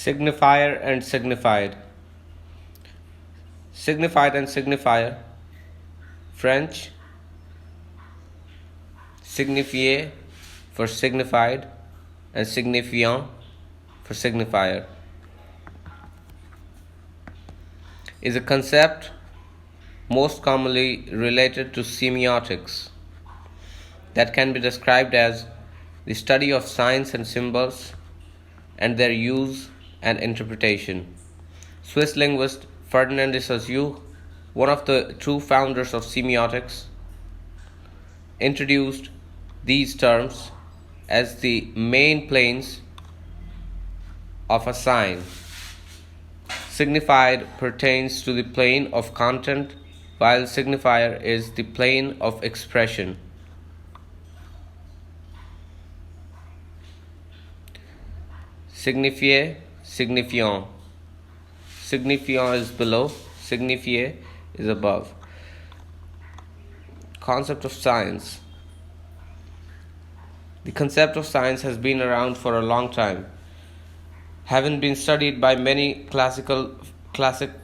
Signifier and Signified. Signified and Signifier. French. Signifié for signified and signifiant for signifier is a concept most commonly related to semiotics that can be described as the study of signs and symbols and their use and interpretation. Swiss linguist Ferdinand de Saussure, one of the true founders of semiotics, introduced these terms as the main planes of a sign. Signified pertains to the plane of content, while signifier is the plane of expression. Signifié, signifiant. Signifiant is below, signifié is above. Concept of science. The concept of science has been around for a long time, having been studied by many classic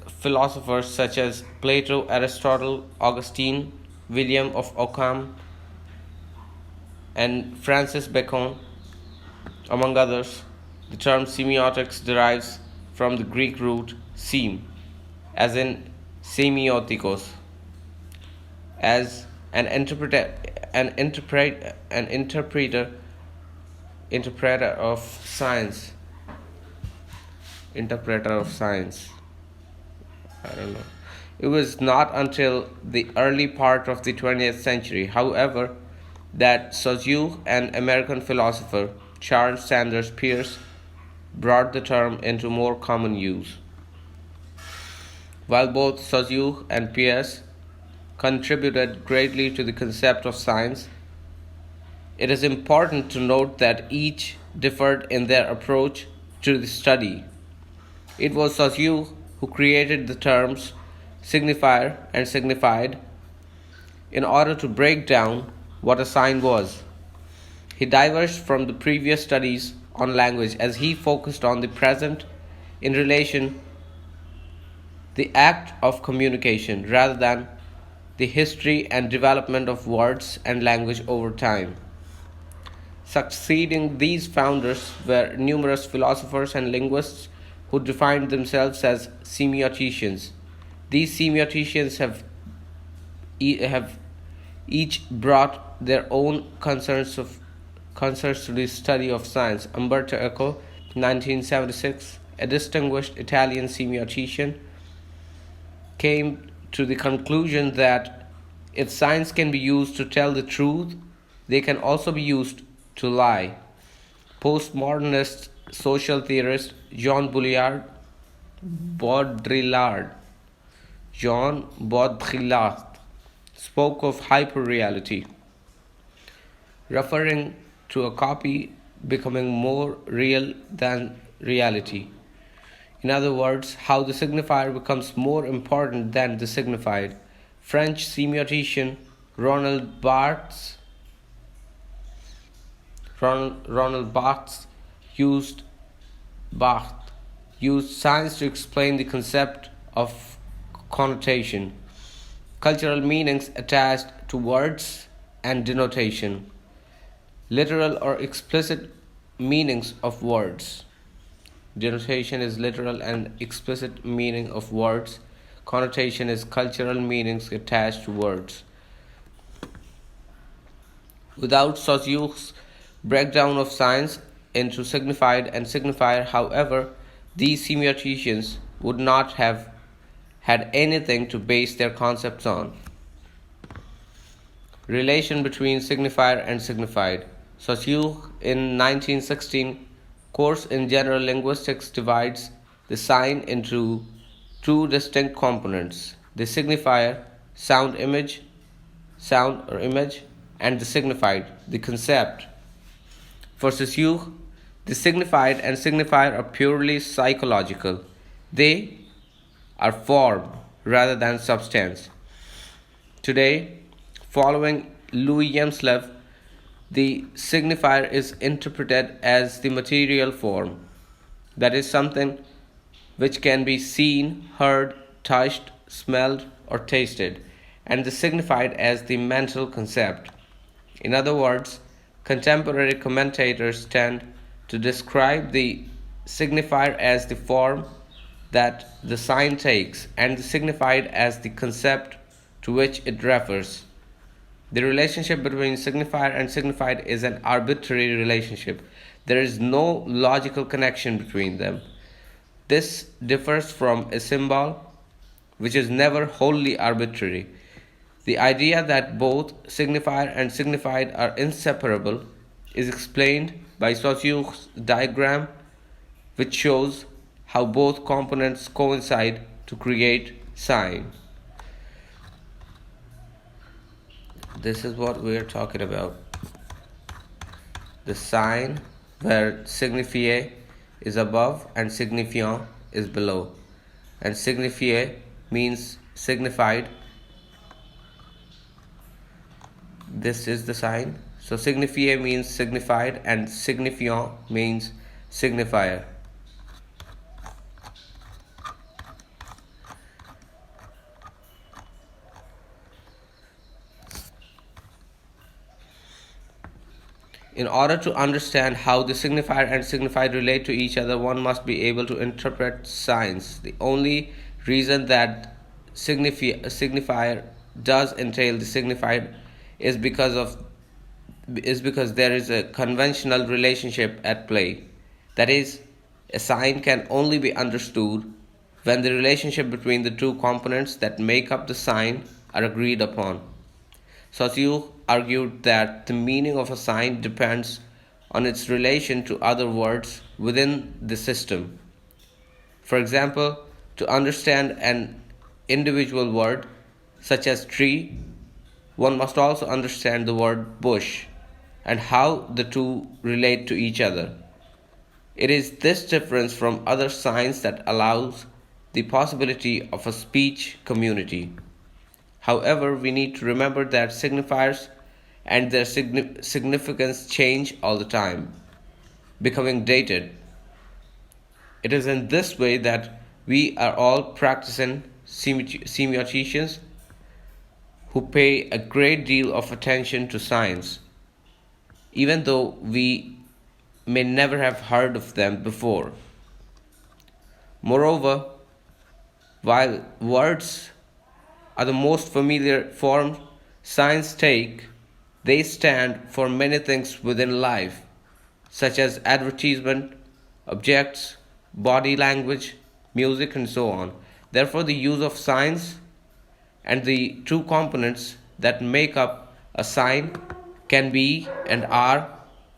philosophers such as Plato, Aristotle, Augustine, William of Ockham, and Francis Bacon, among others. The term semiotics derives from the Greek root sem, as in semiotikos, as an interpreter of science. Interpreter of science. I don't know. It was not until the early part of the 20th century, however, that Saussure and American philosopher Charles Sanders Peirce brought the term into more common use. While both Saussure and Peirce contributed greatly to the concept of science, it is important to note that each differed in their approach to the study. It was Saussure who created the terms signifier and signified in order to break down what a sign was. He diverged from the previous studies on language as he focused on the present in relation the act of communication rather than the history and development of words and language over time. Succeeding these founders were numerous philosophers and linguists who defined themselves as semioticians. These semioticians have each brought their own concerns to the study of science. Umberto Eco, 1976, a distinguished Italian semiotician, came to the conclusion that if science can be used to tell the truth, they can also be used to lie. Postmodernist social theorist Jean Baudrillard spoke of hyperreality, referring to a copy becoming more real than reality. In other words, how the signifier becomes more important than the signified. French semiotician Ronald Barthes used science to explain the concept of connotation, cultural meanings attached to words and denotation, literal or explicit meanings of words. Denotation is literal and explicit meaning of words. Connotation is cultural meanings attached to words. Without Saussure's breakdown of science into signified and signifier, however, these semioticians would not have had anything to base their concepts on. Relation between signifier and signified. Saussure, in 1916, course in general linguistics divides the sign into two distinct components: the signifier, sound or image, and the signified, the concept. For Saussure, the signified and signifier are purely psychological. They are form rather than substance. Today, following Louis Yemslev, the signifier is interpreted as the material form. That is something which can be seen, heard, touched, smelled, or tasted, and is signified as the mental concept. In other words, contemporary commentators tend to describe the signifier as the form that the sign takes, and the signified as the concept to which it refers. The relationship between signifier and signified is an arbitrary relationship. There is no logical connection between them. This differs from a symbol, which is never wholly arbitrary. The idea that both signifier and signified are inseparable is explained by Saussures' diagram, which shows how both components coincide to create sign. This is what we are talking about. The sign where signifié is above and signifiant is below. And signifié means signified. This is the sign. So signifié means signified and signifiant means signifier. In order to understand how the signifier and signified relate to each other, one must be able to interpret signs. The only reason that signifier does entail the signified is because there is a conventional relationship at play. That is, a sign can only be understood when the relationship between the two components that make up the sign are agreed upon. Saussure argued that the meaning of a sign depends on its relation to other words within the system. For example, to understand an individual word, such as tree, one must also understand the word bush and how the two relate to each other. It is this difference from other signs that allows the possibility of a speech community. However, we need to remember that signifiers and their significance change all the time, becoming dated. It is in this way that we are all practicing semioticians who pay a great deal of attention to signs, even though we may never have heard of them before. Moreover, while words are the most familiar form signs take, they stand for many things within life, such as advertisement, objects, body language, music, and so on. Therefore, the use of signs and the two components that make up a sign can be and are,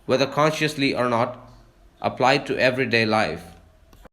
whether consciously or not, applied to everyday life.